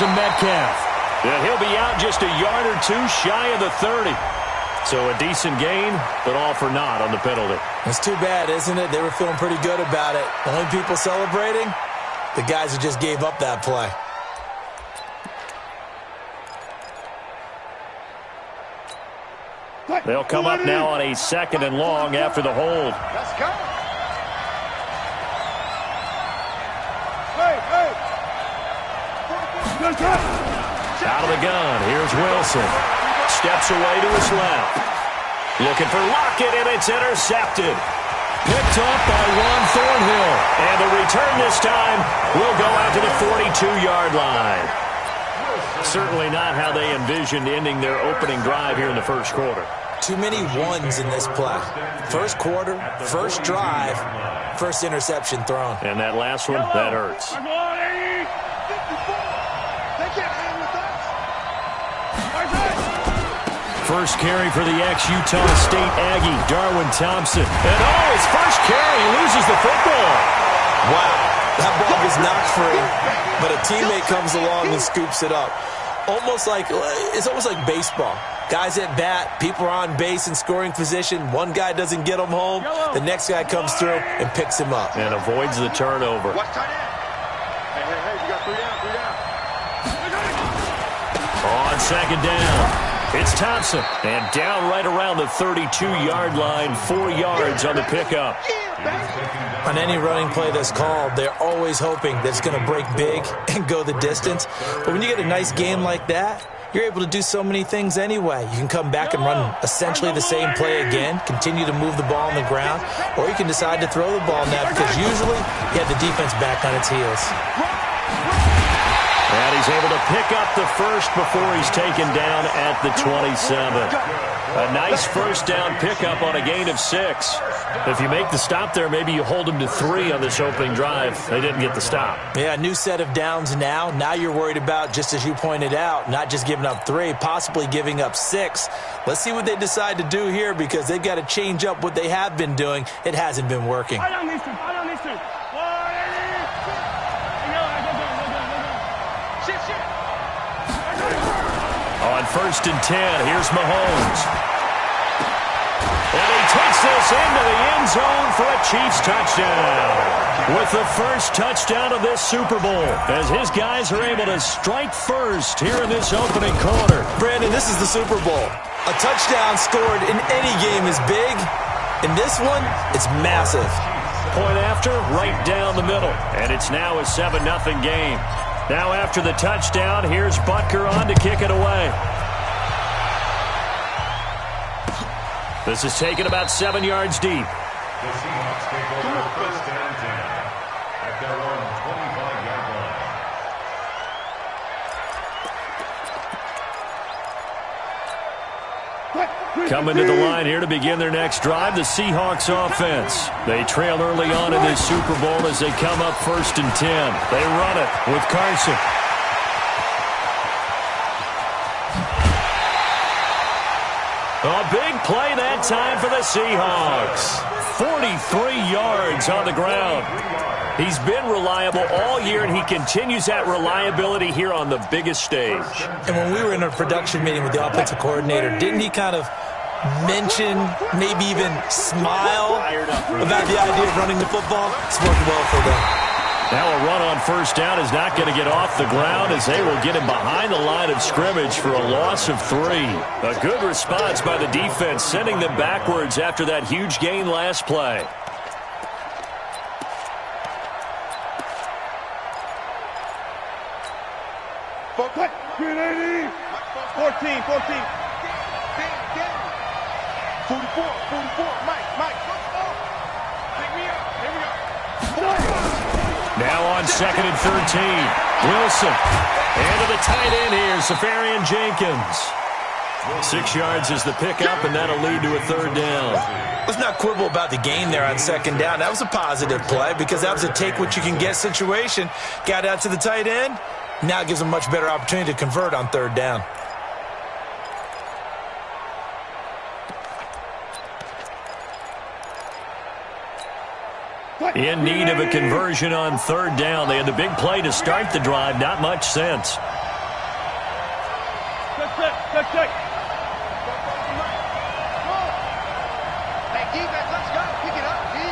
a Metcalf. And he'll be out just a yard or two shy of the 30. So a decent gain, but all for naught on the penalty. It's too bad, isn't it? They were feeling pretty good about it. The only people celebrating, the guys who just gave up that play. They'll come up now on a 2nd and long after the hold. Let's go. Out of the gun, here's Wilson. Steps away to his left. Looking for Lockett, and it's intercepted. Picked up by Juan Thornhill. And the return this time will go out to the 42-yard line. Certainly not how they envisioned ending their opening drive here in the first quarter. Too many ones in this play. First quarter, first drive, first interception thrown. And that last one, that hurts. First carry for the ex-Utah State Aggie, Darwin Thompson. And his first carry, he loses the football. Wow, that ball was knocked free, but a teammate comes along and scoops it up. It's almost like baseball. Guys at bat, people are on base in scoring position. One guy doesn't get him home. The next guy comes through and picks him up. And avoids the turnover. Hey, you got 3 down. On 2nd down. It's Thompson, and down right around the 32-yard line, 4 yards on the pickup. On any running play that's called, they're always hoping that it's going to break big and go the distance. But when you get a nice game like that, you're able to do so many things anyway. You can come back and run essentially the same play again, continue to move the ball on the ground, or you can decide to throw the ball now because usually you have the defense back on its heels. And he's able to pick up the first before he's taken down at the 27. A nice first down pickup on a gain of 6. If you make the stop there, maybe you hold them to 3 on this opening drive. They didn't get the stop. Yeah, new set of downs now. Now you're worried about, just as you pointed out, not just giving up 3, possibly giving up 6. Let's see what they decide to do here because they've got to change up what they have been doing. It hasn't been working. On 1st and 10, here's Mahomes. And he takes this into the end zone for a Chiefs touchdown. With the first touchdown of this Super Bowl, as his guys are able to strike first here in this opening quarter. Brandon, this is the Super Bowl. A touchdown scored in any game is big. In this one, it's massive. Point after, right down the middle. And it's now a 7-0 game. Now after the touchdown, here's Butker on to kick it away. This is taken about 7 yards deep. The Seahawks take over 1st and 10 at their own 25-yard line. Coming to the line here to begin their next drive, the Seahawks offense. They trail early on in this Super Bowl as they come up 1st and 10. They run it with Carson. A big play that time for the Seahawks. 43 yards on the ground. He's been reliable all year, and he continues that reliability here on the biggest stage. And when we were in a production meeting with the offensive coordinator, didn't he kind of mention, maybe even smile about the idea of running the football? It's worked well for them. Now a run on 1st down is not going to get off the ground as they will get him behind the line of scrimmage for a loss of 3. A good response by the defense, sending them backwards after that huge gain last play. Quick, 380. 14. 44. Mike. Pick me up. Here we go. Now on 2nd and 13. Wilson. And to the tight end here, Safarian Jenkins. 6 yards is the pickup, and that'll lead to a 3rd down. Let's not quibble about the gain there on 2nd down. That was a positive play because that was a take-what-you-can-get situation. Got out to the tight end. Now it gives them a much better opportunity to convert on 3rd down. In need of a conversion on 3rd down. They had the big play to start the drive. Not much sense. Check. Hey, defense, let's go. Pick it up, D.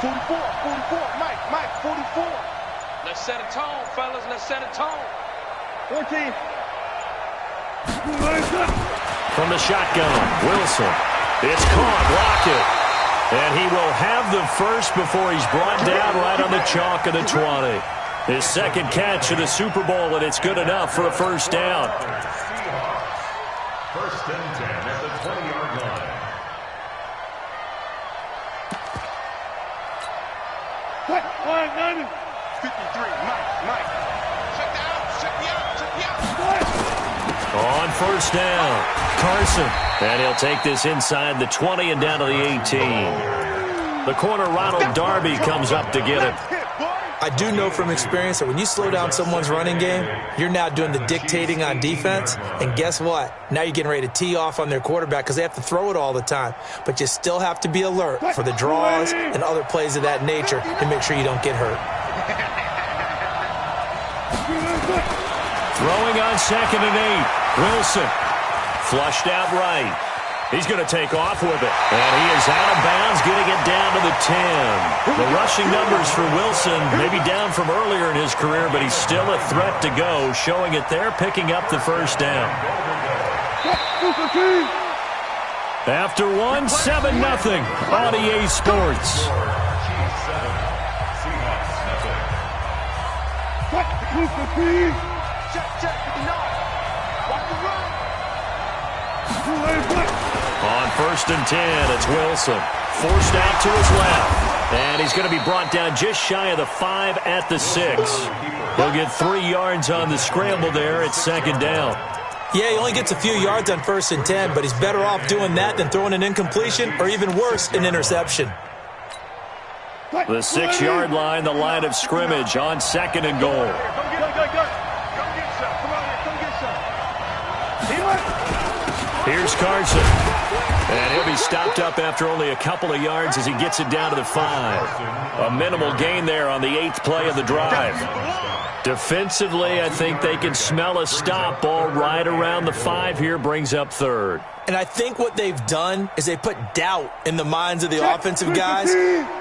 44. Mike, 44. Let's set a tone, fellas. Let's set a tone. 14. From the shotgun, Wilson. It's caught, blocked it. And he will have the first before he's brought down right on the chalk of the 20. His second catch of the Super Bowl, and it's good enough for a first down. First and 10 at the 20-yard line. What? 53. Mike. Check me out. On first down, Carson. And he'll take this inside the 20 and down to the 18. The corner, Ronald Darby, comes up to get it. I do know from experience that when you slow down someone's running game, you're now doing the dictating on defense. And guess what? Now you're getting ready to tee off on their quarterback because they have to throw it all the time. But you still have to be alert for the draws and other plays of that nature to make sure you don't get hurt. Throwing on 2nd and 8. Wilson. Flushed out right. He's going to take off with it. And he is out of bounds, getting it down to the 10. The rushing numbers for Wilson may be down from earlier in his career, but he's still a threat to go, showing it there, picking up the first down. After 1, 7-0 on EA Sports. Check. Watch the run. On 1st and 10, it's Wilson. Forced out to his left. And he's going to be brought down just shy of the 5 at the 6. He'll get 3 yards on the scramble there at 2nd down. Yeah, he only gets a few yards on 1st and 10, but he's better off doing that than throwing an incompletion or even worse, an interception. The 6-yard line, the line of scrimmage on 2nd and goal. Here's Carson. And he'll be stopped up after only a couple of yards as he gets it down to the 5. A minimal gain there on the 8th play of the drive. Defensively, I think they can smell a stop ball right around the 5 here, brings up 3rd. And I think what they've done is they put doubt in the minds of the offensive guys.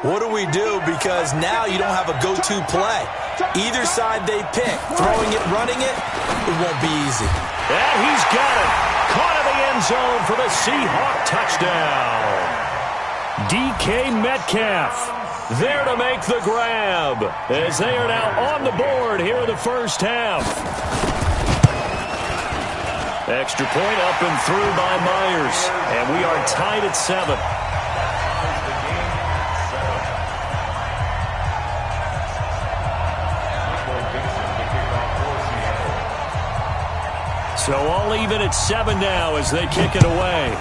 What do we do? Because now you don't have a go-to play. Either side they pick, throwing it, running it, it won't be easy. And he's got it. Caught in the end zone for the Seahawk touchdown. DK Metcalf there to make the grab as they are now on the board here in the first half. Extra point up and through by Myers. And we are tied at 7. So all even at 7 now as they kick it away.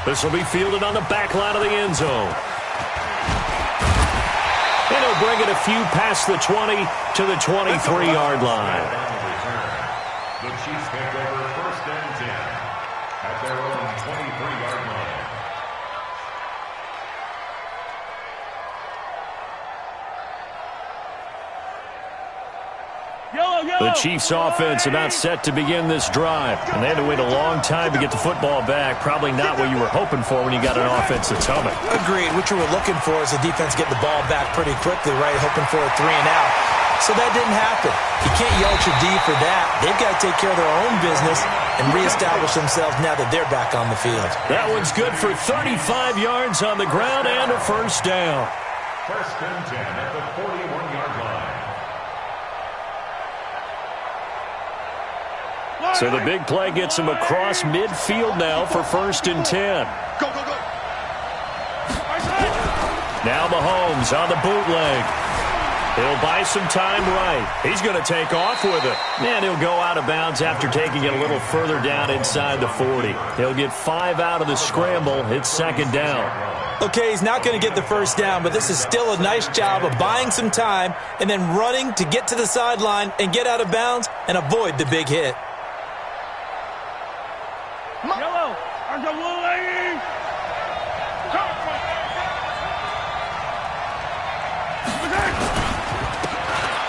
This will be fielded on the back line of the end zone. And he'll bring it a few past the 20 to the 23-yard line. The Chiefs take over 1st and 10 at their own 23-yard line. The Chiefs offense about set to begin this drive. And they had to wait a long time to get the football back. Probably not what you were hoping for when you got an offense that's humming. Agreed. What you were looking for is the defense getting the ball back pretty quickly, right? Hoping for a 3 and out. So that didn't happen. You can't yell at your D for that. They've got to take care of their own business and reestablish themselves now that they're back on the field. That one's good for 35 yards on the ground and a first down. 1st and 10 at the 41-yard line. So the big play gets him across midfield now for 1st and 10. Go. Now Mahomes on the bootleg. He'll buy some time right. He's going to take off with it. And he'll go out of bounds after taking it a little further down inside the 40. He'll get 5 out of the scramble. It's 2nd down. Okay, he's not going to get the first down, but this is still a nice job of buying some time and then running to get to the sideline and get out of bounds and avoid the big hit. Yellow. There's a blue lady.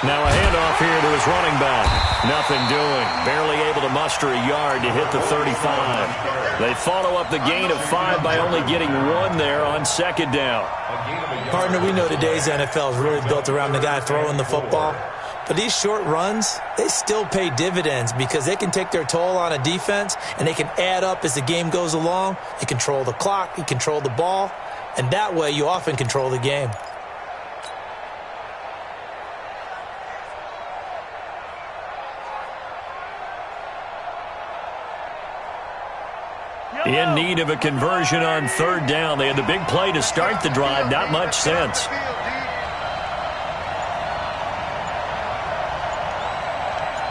Now a handoff here to his running back. Nothing doing. Barely able to muster a yard to hit the 35. They follow up the gain of 5 by only getting 1 there on second down. Partner, we know today's NFL is really built around the guy throwing the football. But these short runs, they still pay dividends because they can take their toll on a defense and they can add up as the game goes along. You control the clock, you control the ball, and that way you often control the game. In need of a conversion on third down. They had the big play to start the drive. Not much sense.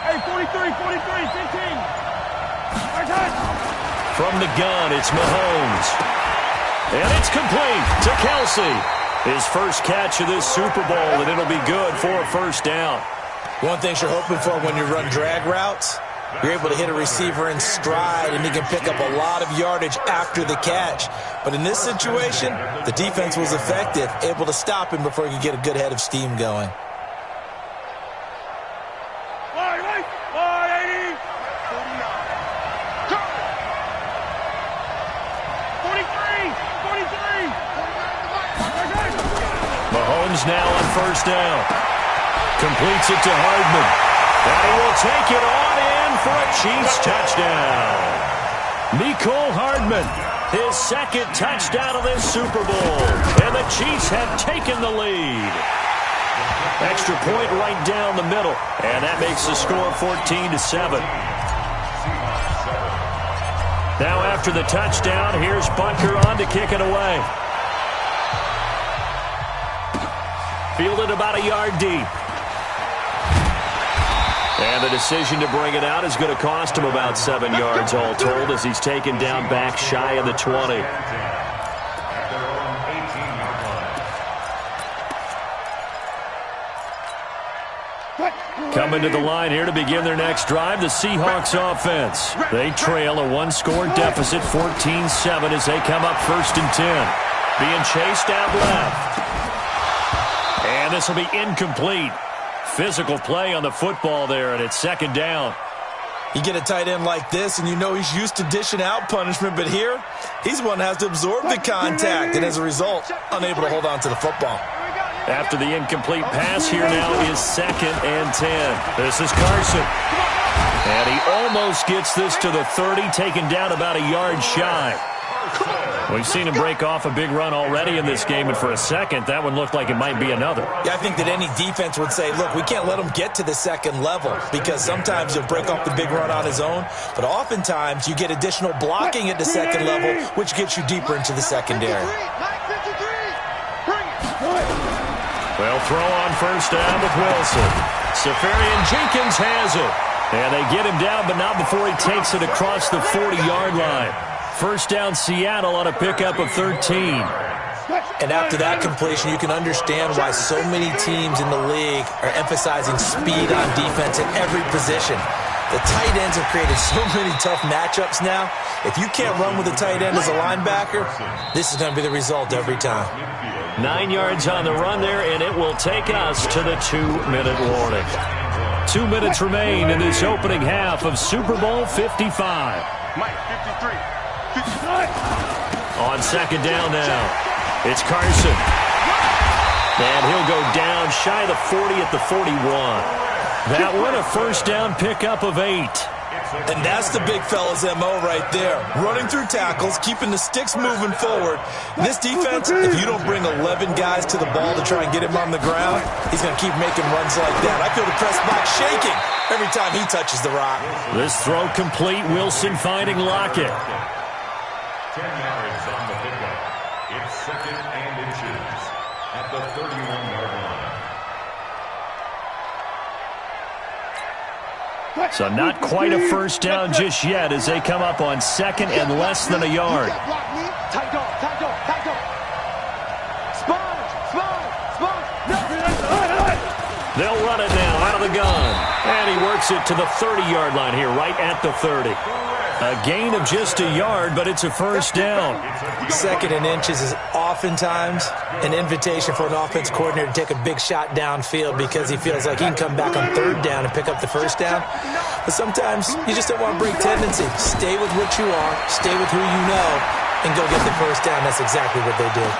Hey, 43, 15. From the gun, it's Mahomes. And it's complete to Kelsey. His first catch of this Super Bowl, and it'll be good for a first down. One thing you're hoping for when you run drag routes, you're able to hit a receiver in stride, and he can pick up a lot of yardage after the catch. But in this situation, the defense was effective, able to stop him before he could get a good head of steam going. Mahomes now on first down. Completes it to Hardman. And he will take it on in for a Chiefs touchdown. Mecole Hardman, his second touchdown of this Super Bowl. And the Chiefs have taken the lead. Extra point right down the middle. And that makes the score 14-7. Now after the touchdown, here's Butker on to kick it away. Fielded about a yard deep. And the decision to bring it out is going to cost him about 7 yards all told as he's taken down back shy of the 20. Coming to the line here to begin their next drive, the Seahawks offense. They trail a one-score deficit, 14-7, as they come up 1st and 10. Being chased out left. And this will be incomplete. Physical play on the football there, and it's 2nd down. You get a tight end like this, and you know he's used to dishing out punishment, but here, he's one that has to absorb the contact, and as a result, unable to hold on to the football. After the incomplete pass, here now is 2nd and 10. This is Carson. And he almost gets this to the 30, taken down about a yard shy. We've seen him break off a big run already in this game, and for a second, that one looked like it might be another. Yeah, I think that any defense would say, look, we can't let him get to the second level because sometimes he'll break off the big run on his own, but oftentimes you get additional blocking at the second level, which gets you deeper into the secondary. Well, throw on first down with Wilson. Safarian Jenkins has it. And they get him down, but not before he takes it across the 40-yard line. First down, Seattle on a pickup of 13. And after that completion, you can understand why so many teams in the league are emphasizing speed on defense at every position. The tight ends have created so many tough matchups now. If you can't run with a tight end as a linebacker, this is going to be the result every time. 9 yards on the run there, and it will take us to the 2-minute warning. 2 minutes remain in this opening half of Super Bowl 55. Mike, 53. On second down now, it's Carson. And he'll go down shy of the 40 at the 41. That one a first down pickup of 8. And that's the big fella's MO right there. Running through tackles, keeping the sticks moving forward. This defense, if you don't bring 11 guys to the ball to try and get him on the ground, he's going to keep making runs like that. I feel the press box shaking every time he touches the rock. This throw complete. Wilson finding Lockett. 10 yards on the pickup. It's 2nd and inches at the 31-yard line. So not quite a first down just yet as they come up on 2nd and less than a yard. They'll run it now out of the gun. And he works it to the 30-yard line here, right at the 30. A gain of just a yard, but it's a first down. 2nd and inches is oftentimes an invitation for an offense coordinator to take a big shot downfield because he feels like he can come back on 3rd down and pick up the first down. But sometimes you just don't want to break tendency. Stay with what you are, stay with who you know, and go get the first down. That's exactly what they did.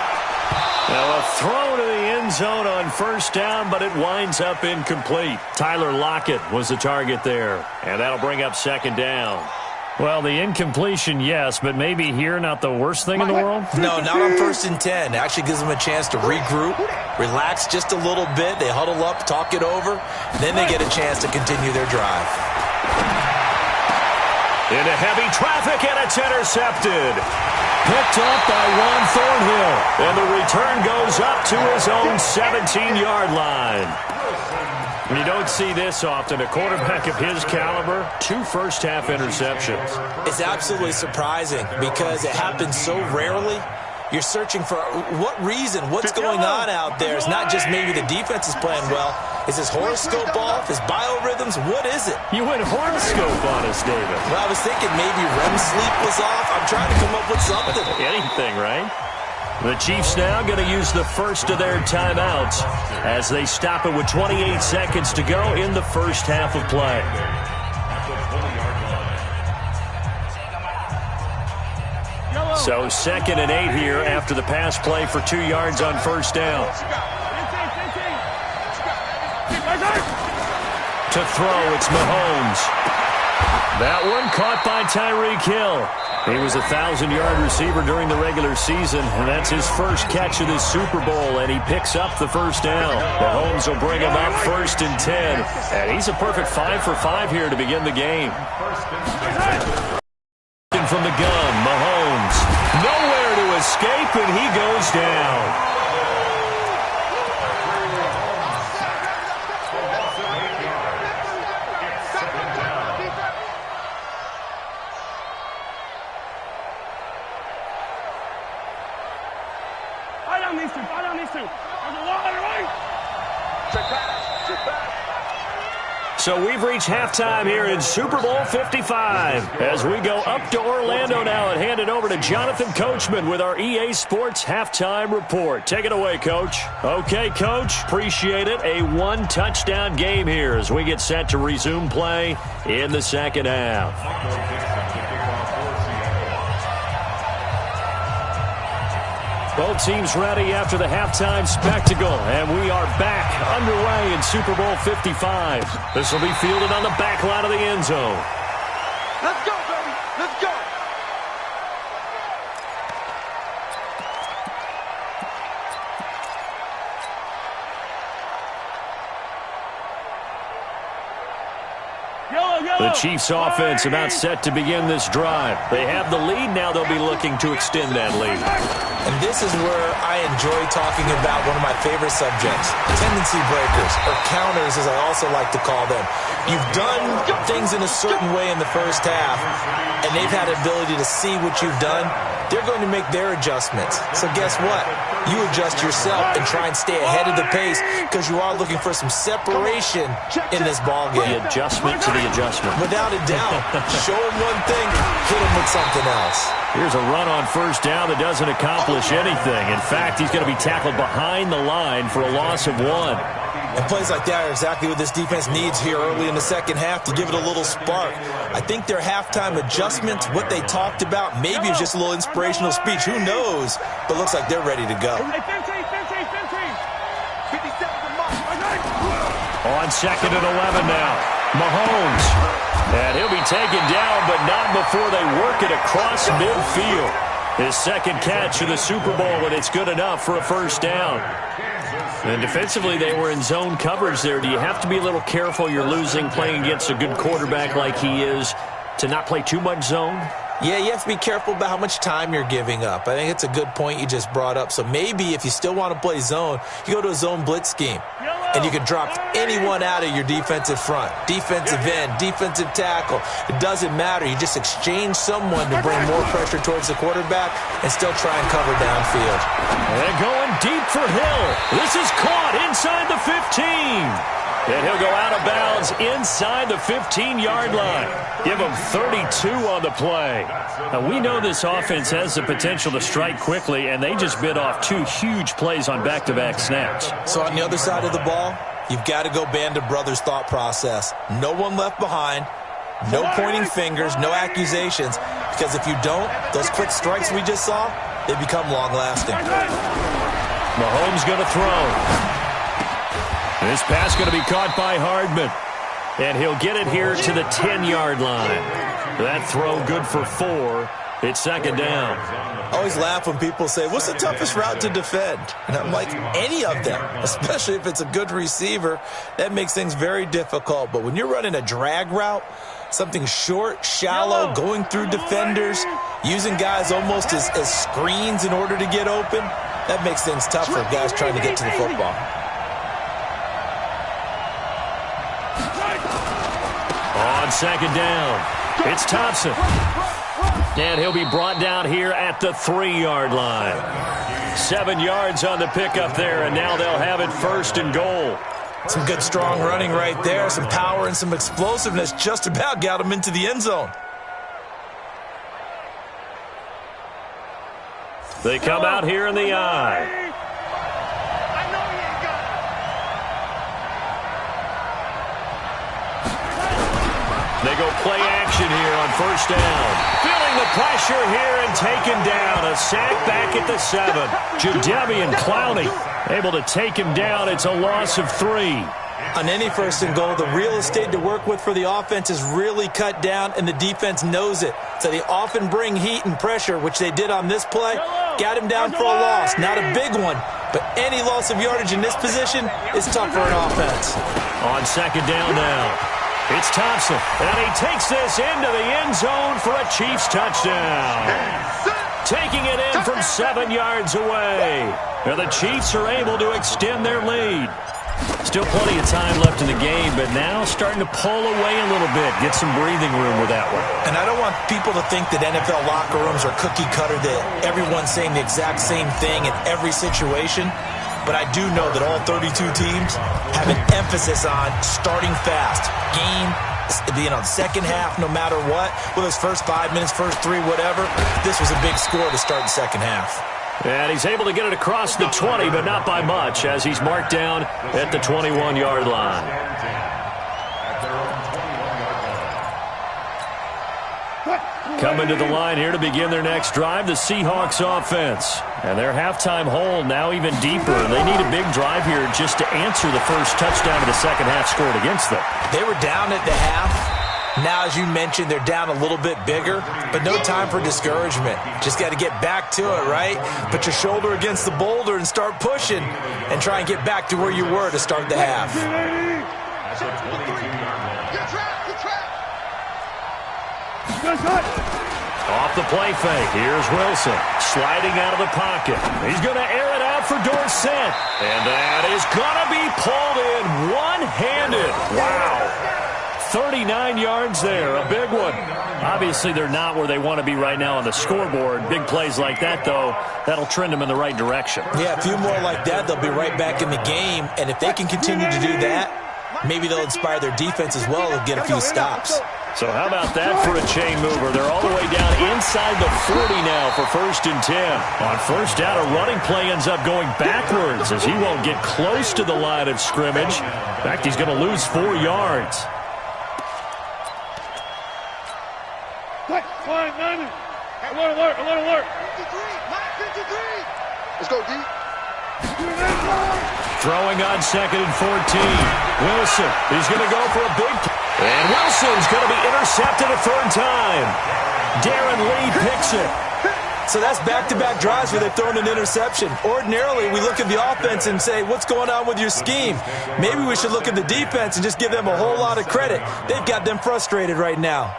Now a throw to the end zone on first down, but it winds up incomplete. Tyler Lockett was the target there, and that'll bring up 2nd down. Well, the incompletion, yes, but maybe here not the worst thing in the world? No, not on 1st and 10. It actually gives them a chance to regroup, relax just a little bit. They huddle up, talk it over, then they get a chance to continue their drive. Into heavy traffic, and it's intercepted. Picked up by Juan Thornhill, and the return goes up to his own 17-yard line. You don't see this often. A quarterback of his caliber, 2 first-half interceptions. It's absolutely surprising because it happens so rarely. You're searching for what reason, what's going on out there. It's not just maybe the defense is playing well. Is his horoscope off? His biorhythms? What is it? You went horoscope on us, David. Well, I was thinking maybe REM sleep was off. I'm trying to come up with something. Anything, right? The Chiefs now going to use the first of their timeouts as they stop it with 28 seconds to go in the first half of play. So 2nd and 8 here after the pass play for 2 yards on first down. To throw, it's Mahomes. That one caught by Tyreek Hill. He was a 1,000-yard receiver during the regular season, and that's his first catch of this Super Bowl, and he picks up the first down. Mahomes will bring him up 1st and 10, and he's a perfect 5 for 5 here to begin the game. From the gun, Mahomes. Nowhere to escape, and he goes down. So we've reached halftime here in Super Bowl 55 as we go up to Orlando now and hand it over to Jonathan Coachman with our EA Sports Halftime Report. Take it away, Coach. Okay, Coach, appreciate it. A 1-touchdown game here as we get set to resume play in the second half. Both teams ready after the halftime spectacle, and we are back underway in Super Bowl 55. This will be fielded on the back line of the end zone. Let's go, baby. Let's go. The Chiefs offense about set to begin this drive. They have the lead. Now they'll be looking to extend that lead. And this is where I enjoy talking about one of my favorite subjects, tendency breakers, or counters as I also like to call them. You've done things in a certain way in the first half, and they've had the ability to see what you've done. They're going to make their adjustments. So guess what? You adjust yourself and try and stay ahead of the pace because you are looking for some separation in this ballgame. The adjustment to the adjustment. Without a doubt. Show them one thing, hit them with something else. Here's a run on first down that doesn't accomplish anything. In fact, he's going to be tackled behind the line for a loss of 1. And plays like that are exactly what this defense needs here early in the second half to give it a little spark. I think their halftime adjustments, what they talked about, maybe it was just a little inspirational speech. Who knows? But looks like they're ready to go. On 2nd and 11 now. Mahomes. And he'll be taken down, but not before they work it across midfield. His second catch of the Super Bowl, and it's good enough for a first down. And defensively, they were in zone coverage there. Do you have to be a little careful? You're losing, playing against a good quarterback like he is, to not play too much zone? Yeah, you have to be careful about how much time you're giving up. I think it's a good point you just brought up. So maybe if you still want to play zone, you go to a zone blitz scheme. And you can drop anyone out of your defensive front. Defensive end, defensive tackle. It doesn't matter. You just exchange someone to bring more pressure towards the quarterback and still try and cover downfield. And going deep for Hill. This is caught inside the 15. And he'll go out of bounds inside the 15-yard line. Give him 32 on the play. Now, we know this offense has the potential to strike quickly, and they just bit off 2 huge plays on back-to-back snaps. So on the other side of the ball, you've got to go Band of Brothers thought process. No one left behind, no pointing fingers, no accusations, because if you don't, those quick strikes we just saw, they become long-lasting. Mahomes going to throw. This pass going to be caught by Hardman. And he'll get it here to the 10-yard line. That throw good for 4. It's second down. I always laugh when people say, what's the toughest route to defend? And I'm like, any of them, especially if it's a good receiver. That makes things very difficult. But when you're running a drag route, something short, shallow, going through defenders, using guys almost as screens in order to get open, that makes things tough for guys trying to get to the football. On second down, it's Thompson. And he'll be brought down here at the 3-yard line. 7 yards on the pickup there, and now they'll have it first and goal. Some good strong running right there, some power and some explosiveness just about got him into the end zone. They come out here in the eye. They go play action here on first down. Feeling the pressure here and taken down. A sack back at the 7. Jadeveon Clowney able to take him down. It's a loss of 3. On any first and goal, the real estate to work with for the offense is really cut down, and the defense knows it. So they often bring heat and pressure, which they did on this play. Got him down for a loss. Not a big one, but any loss of yardage in this position is tough for an offense. On second down now. It's Thompson, and he takes this into the end zone for a Chiefs touchdown. Taking it in from 7 yards away. And the Chiefs are able to extend their lead. Still plenty of time left in the game, but now starting to pull away a little bit. Get some breathing room with that one. And I don't want people to think that NFL locker rooms are cookie cutter, that everyone's saying the exact same thing in every situation. But I do know that all 32 teams have an emphasis on starting fast. Second half, no matter what. Whether it's first 5 minutes, first 3, whatever. This was a big score to start the second half. And he's able to get it across the 20, but not by much, as he's marked down at the 21-yard line. Coming to the line here to begin their next drive, the Seahawks offense. And their halftime hole now even deeper. They need a big drive here just to answer the first touchdown of the second half scored against them. They were down at the half. Now, as you mentioned, they're down a little bit bigger, but no time for discouragement. Just got to get back to it, right? Put your shoulder against the boulder and start pushing and try and get back to where you were to start the half. Off the play fake. Here's Wilson sliding out of the pocket. He's going to air it out for Dorsett. And that is going to be pulled in one-handed. Wow. 39 yards there, a big one. Obviously, they're not where they want to be right now on the scoreboard. Big plays like that, though, that'll trend them in the right direction. Yeah, a few more like that, they'll be right back in the game. And if they can continue to do that, maybe they'll inspire their defense as well and get a few stops. So how about that for a chain mover? They're all the way down inside the 40 now for first and 10. On first down, a running play ends up going backwards as he won't get close to the line of scrimmage. In fact, he's going to lose 4 yards. Alert. 53. Let's go, D. Throwing on second and 14. Wilson, he's going to go for a big play. And Wilson's going to be intercepted a third time. Darren Lee picks it. So that's back-to-back drives where they've thrown an interception. Ordinarily, we look at the offense and say, what's going on with your scheme? Maybe we should look at the defense and just give them a whole lot of credit. They've got them frustrated right now.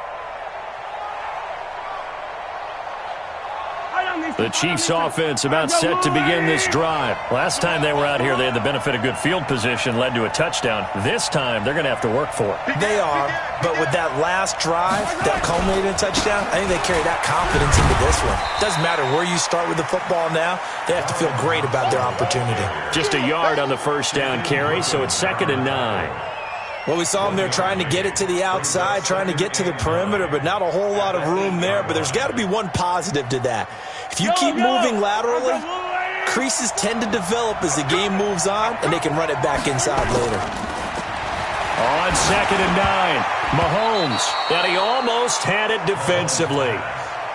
The Chiefs offense about set to begin this drive. Last time they were out here, they had the benefit of good field position, led to a touchdown. This time, they're going to have to work for it. They are, but with that last drive that culminated in a touchdown, I think they carry that confidence into this one. Doesn't matter where you start with the football now, they have to feel great about their opportunity. Just a yard on the first down carry, so it's second and 9. Well, we saw him there trying to get it to the outside, trying to get to the perimeter, but not a whole lot of room there. But there's got to be one positive to that. If you keep moving laterally, creases tend to develop as the game moves on, and they can run it back inside later. On 2nd and 9, Mahomes, and he almost had it defensively.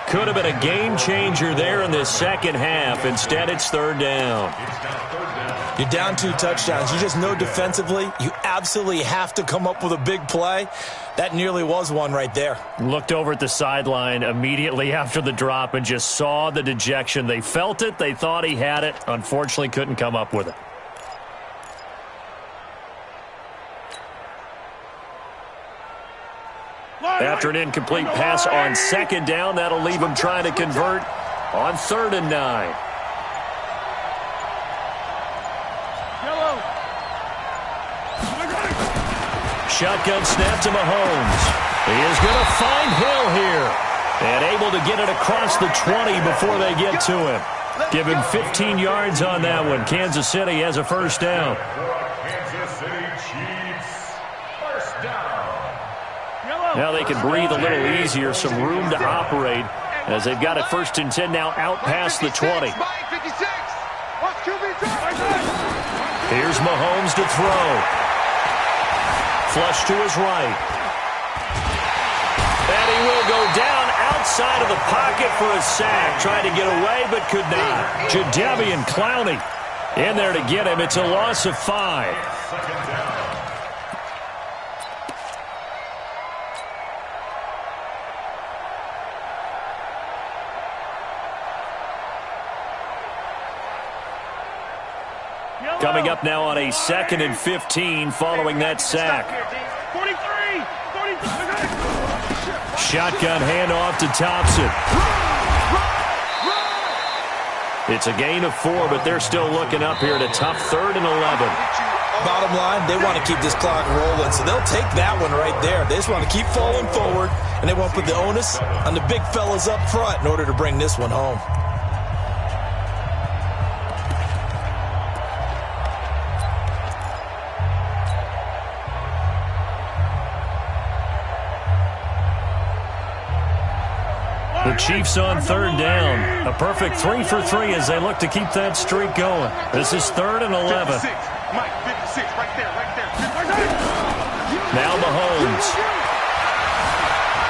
Could have been a game changer there in this second half. Instead, it's 3rd down. You're down 2 touchdowns. You just know defensively you absolutely have to come up with a big play. That nearly was one right there. Looked over at the sideline immediately after the drop and just saw the dejection. They felt it. They thought he had it. Unfortunately, couldn't come up with it. After an incomplete pass on 2nd down, that'll leave him trying to convert on 3rd and 9. Shotgun snap to Mahomes. He is going to find Hill here. And able to get it across the 20 before they get to him. Give him 15 yards on that one. Kansas City has a 1st down. Kansas City Chiefs, 1st down. Now they can breathe a little easier, some room to operate as they've got it 1st and 10 now out past the 20. Here's Mahomes to throw. Flush to his right. And he will go down outside of the pocket for a sack. Tried to get away but could not. Jadeveon Clowney in there to get him. It's a loss of 5. 2nd down. Coming up now on a 2nd and 15 following that sack. 43. Shotgun handoff to Thompson. It's a gain of 4, but they're still looking up here at a tough 3rd and 11. Bottom line, they want to keep this clock rolling, so they'll take that one right there. They just want to keep falling forward, and they want to put the onus on the big fellas up front in order to bring this one home. The Chiefs on 3rd down. A perfect 3 for 3 as they look to keep that streak going. This is 3rd and 11. 56. Mike, 56, right there. Now Mahomes.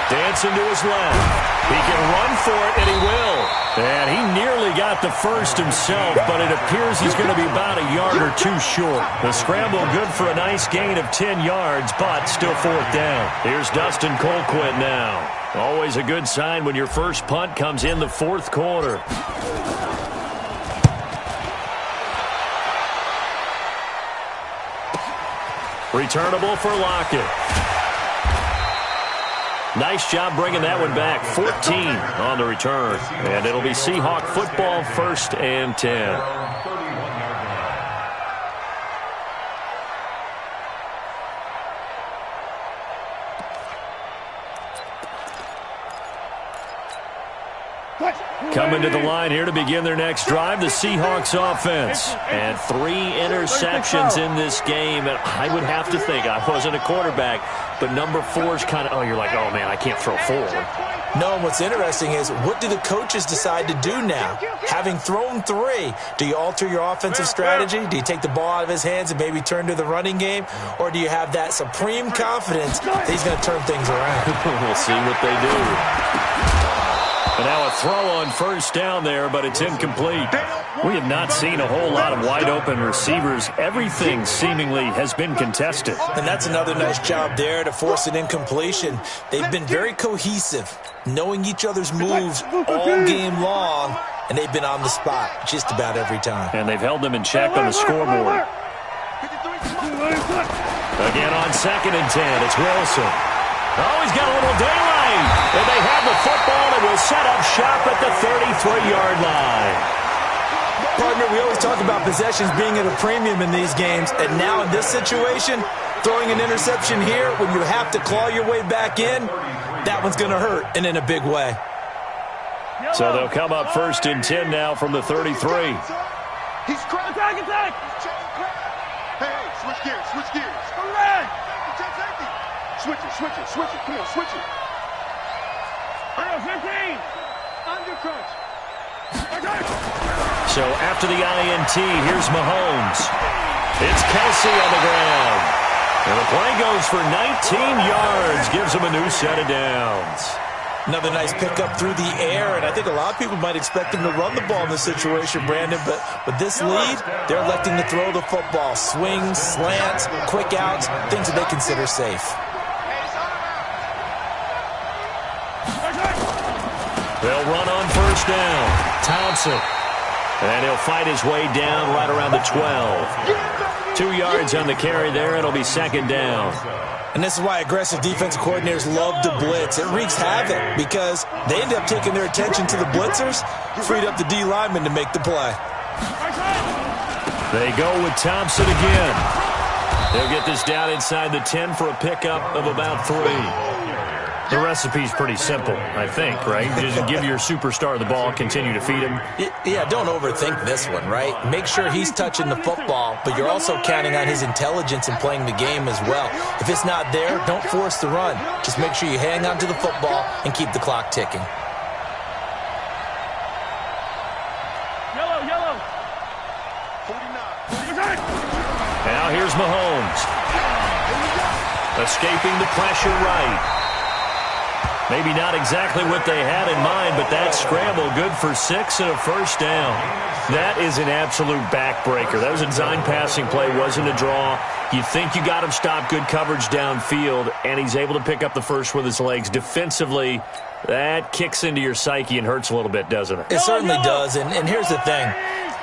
Dancing to his left. He can run for it, and he will. And he nearly got the first himself, but it appears he's going to be about a yard or 2 short. The scramble good for a nice gain of 10 yards, but still 4th down. Here's Dustin Colquitt now. Always a good sign when your first punt comes in the 4th quarter. Returnable for Lockett. Nice job bringing that one back. 14 on the return. And it'll be Seahawk football, 1st and 10. Coming to the line here to begin their next drive, the Seahawks offense. And 3 interceptions in this game. And I would have to think, I wasn't a quarterback, but number 4 is kind of, you're like, oh, man, I can't throw 4. No, what's interesting is, what do the coaches decide to do now? Having thrown 3, do you alter your offensive strategy? Do you take the ball out of his hands and maybe turn to the running game? Or do you have that supreme confidence that he's going to turn things around? We'll see what they do. And now a throw on 1st down there, but it's incomplete. We have not seen a whole lot of wide-open receivers. Everything seemingly has been contested. And that's another nice job there to force an incompletion. They've been very cohesive, knowing each other's moves all game long, and they've been on the spot just about every time. And they've held them in check on the scoreboard. Again on 2nd and 10, it's Wilson. Oh, he's got a little daylight. And they have the football and will set up shop at the 33-yard line. Partner, we always talk about possessions being at a premium in these games. And now in this situation, throwing an interception here when you have to claw your way back in, that one's going to hurt, and in a big way. So they'll come up 1st and 10 now from the 33. He's attack! Hey, switch gears. Switch it. Come on, switch it. 15. Under crunch. So after the INT, here's Mahomes. It's Kelsey on the ground. And the play goes for 19 yards. Gives him a new set of downs. Another nice pickup through the air, and I think a lot of people might expect him to run the ball in this situation, Brandon, but with this lead, they're electing to throw the football. Swings, slants, quick outs, things that they consider safe. They'll run on first down. Thompson. And he'll fight his way down right around the 12. 2 yards on the carry there. It'll be second down. And this is why aggressive defensive coordinators love to blitz. It wreaks havoc because they end up taking their attention to the blitzers, freed up the D lineman to make the play. They go with Thompson again. They'll get this down inside the 10 for a pickup of about 3. The recipe's pretty simple, I think, right? Just give your superstar the ball, continue to feed him. Yeah, don't overthink this one, right? Make sure he's touching the football, but you're also counting on his intelligence in playing the game as well. If it's not there, don't force the run. Just make sure you hang on to the football and keep the clock ticking. Yellow. 49. Now here's Mahomes. Escaping the pressure right. Maybe not exactly what they had in mind, but that scramble good for 6 and a first down. That is an absolute backbreaker. That was a design passing play, wasn't a draw. You think you got him stopped, good coverage downfield, and he's able to pick up the first with his legs. Defensively, that kicks into your psyche and hurts a little bit, doesn't it? It certainly does, and here's the thing.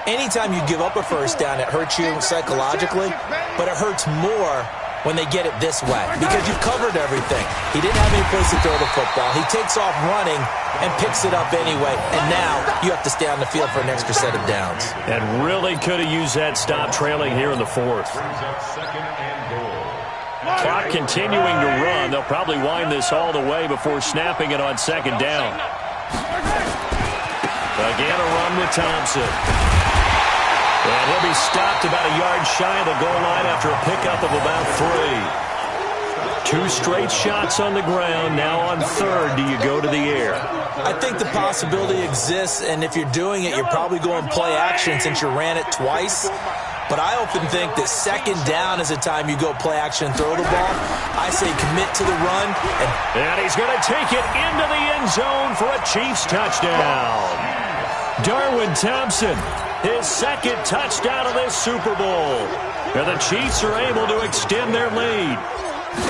Anytime you give up a first down, it hurts you psychologically, but it hurts more when they get it this way, because you've covered everything. He didn't have any place to throw the football. He takes off running and picks it up anyway, and now you have to stay on the field for an extra set of downs. And really could have used that stop trailing here in the 4th. Clock continuing to run. They'll probably wind this all the way before snapping it on second down. Again, a run with Thompson. And he'll be stopped about a yard shy of the goal line after a pickup of about 3. 2 straight shots on the ground. Now on third, do you go to the air? I think the possibility exists, and if you're doing it, you're probably going play action since you ran it twice. But I often think that second down is the time you go play action and throw the ball. I say commit to the run. And he's going to take it into the end zone for a Chiefs touchdown. Darwin Thompson, his second touchdown of this Super Bowl. And the Chiefs are able to extend their lead.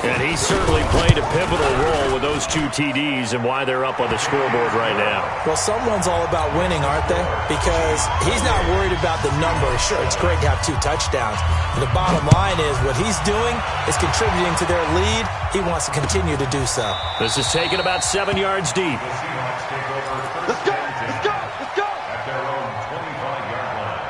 And he certainly played a pivotal role with those 2 TDs and why they're up on the scoreboard right now. Well, someone's all about winning, aren't they? Because he's not worried about the number. Sure, it's great to have 2 touchdowns. But the bottom line is what he's doing is contributing to their lead. He wants to continue to do so. This is taken about 7 yards deep. Let's go. At their own 25-yard line.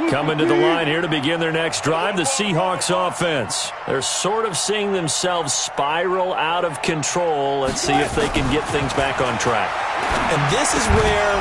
Coming to the line here to begin their next drive, the Seahawks offense. They're sort of seeing themselves spiral out of control. Let's see if they can get things back on track. And this is where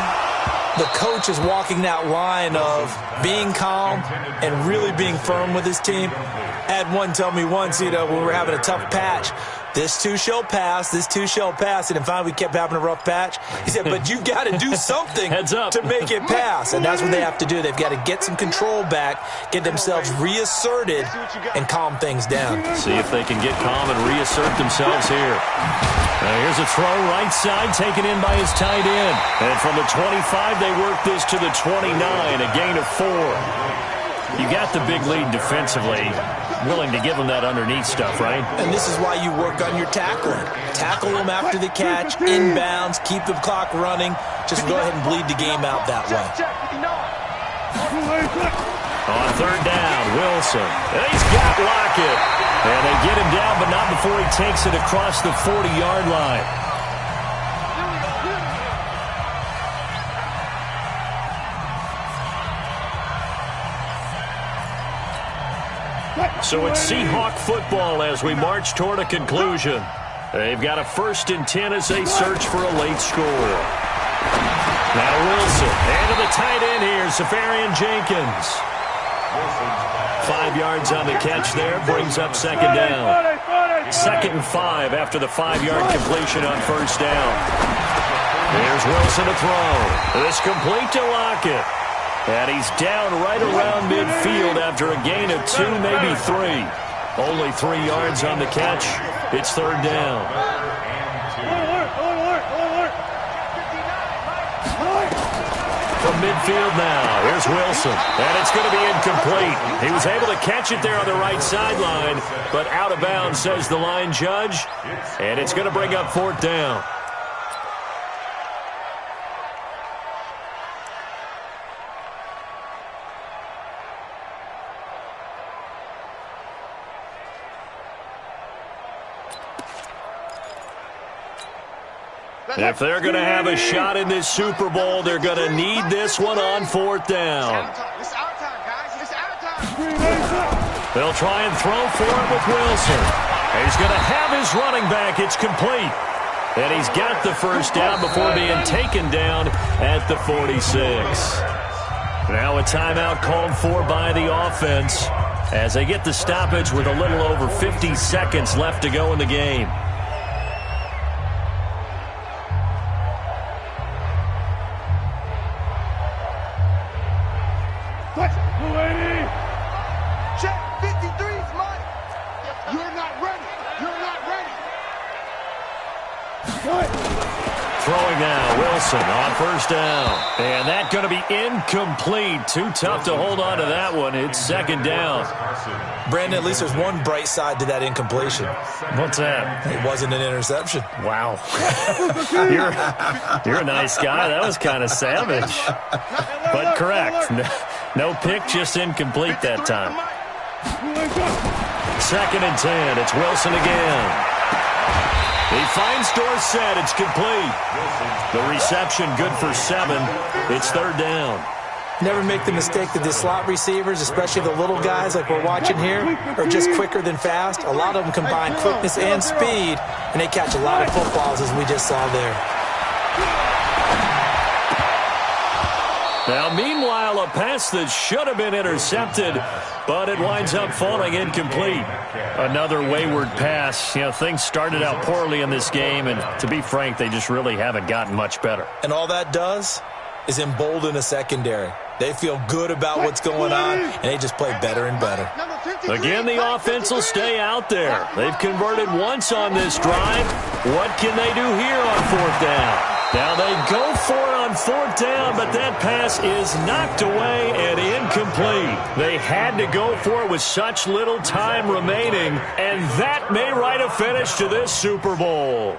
the coach is walking that line of being calm and really being firm with his team. I had one tell me once, when we were having a tough patch, this too shall pass, this too shall pass. And then finally we kept having a rough patch. He said, but you've got to do something Heads up. to make it pass. And that's what they have to do. They've got to get some control back, get themselves reasserted, and calm things down. See if they can get calm and reassert themselves here. Here's a throw right side taken in by his tight end. And from the 25, they work this to the 29, a gain of 4. You got the big lead defensively, willing to give them that underneath stuff, right? And this is why you work on your tackling. Tackle them after the catch, inbounds, keep the clock running. Just go ahead and bleed the game out that way. On third down, Wilson. And he's got Lockett. And they get him down, but not before he takes it across the 40-yard line. So it's Seahawk football as we march toward a conclusion. They've got a 1st and 10 as they search for a late score. Now Wilson. And to the tight end here, Safarian Jenkins. 5 yards on the catch there, brings up second down. 2nd and 5 after the 5-yard completion on first down. There's Wilson to throw. This complete to Lockett. And he's down right around midfield after a gain of 2, maybe 3. Only 3 yards on the catch. It's 3rd down. From midfield now, here's Wilson. And it's going to be incomplete. He was able to catch it there on the right sideline, but out of bounds, says the line judge. And it's going to bring up 4th down. If they're going to have a shot in this Super Bowl, they're going to need this one on 4th down. It's our time, guys. It's our time. They'll try and throw for it with Wilson. He's going to have his running back. It's complete. And he's got the first down before being taken down at the 46. Now a timeout called for by the offense as they get the stoppage with a little over 50 seconds left to go in the game. Check 53's Mike. You're not ready. You're not ready. Throwing now, Wilson on first down. And that's going to be incomplete. Too tough to hold on to that one. It's 2nd down. Brandon, at least there's one bright side to that incompletion. What's that? It wasn't an interception. Wow. You're a nice guy. That was kind of savage. But correct. No pick, just incomplete that time. 2nd and 10. It's Wilson again. He finds Dorsett. It's complete. The reception good for 7. It's 3rd down. Never make the mistake that the slot receivers, especially the little guys like we're watching here, are just quicker than fast. A lot of them combine quickness and speed, and they catch a lot of footballs, as we just saw there. Now, meanwhile, a pass that should have been intercepted, but it winds up falling incomplete. Another wayward pass. You know, things started out poorly in this game, and to be frank, they just really haven't gotten much better. And all that does is embolden a secondary. They feel good about what's going on, and they just play better and better. Again, the offense will stay out there. They've converted once on this drive. What can they do here on 4th down? Now they go for it on 4th down, but that pass is knocked away and incomplete. They had to go for it with such little time remaining, and that may write a finish to this Super Bowl.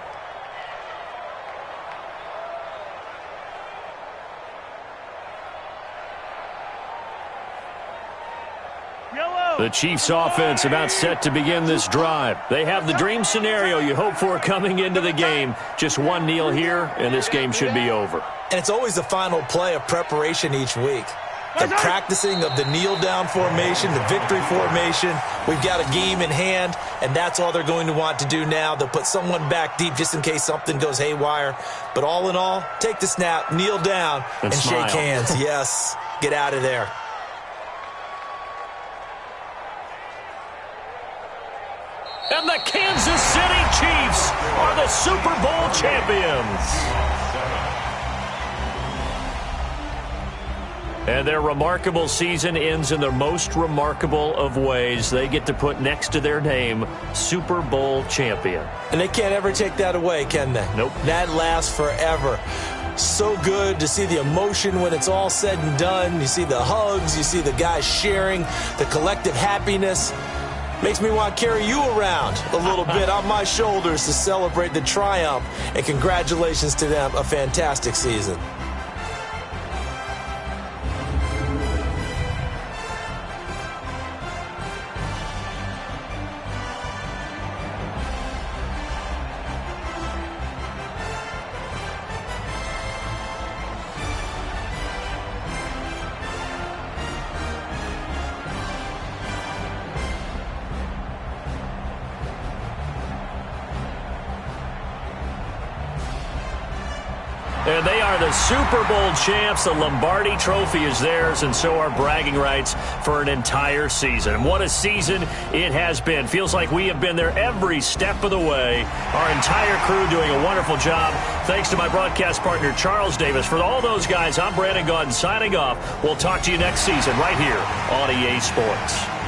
The Chiefs offense about set to begin this drive. They have the dream scenario you hope for coming into the game. Just one kneel here, and this game should be over. And it's always the final play of preparation each week. The practicing of the kneel-down formation, the victory formation. We've got a game in hand, and that's all they're going to want to do now. They'll put someone back deep just in case something goes haywire. But all in all, take the snap, kneel down, and shake hands. Yes, get out of there. And the Kansas City Chiefs are the Super Bowl champions. And their remarkable season ends in the most remarkable of ways. They get to put next to their name, Super Bowl champion. And they can't ever take that away, can they? Nope. That lasts forever. So good to see the emotion when it's all said and done. You see the hugs. You see the guys sharing, the collective happiness. Makes me want to carry you around a little bit on my shoulders to celebrate the triumph. And congratulations to them. A fantastic season. And And they are the Super Bowl champs. The Lombardi Trophy is theirs, and so are bragging rights for an entire season. What a season it has been. Feels like we have been there every step of the way. Our entire crew doing a wonderful job. Thanks to my broadcast partner, Charles Davis. For all those guys, I'm Brandon Gaudin signing off. We'll talk to you next season right here on EA Sports.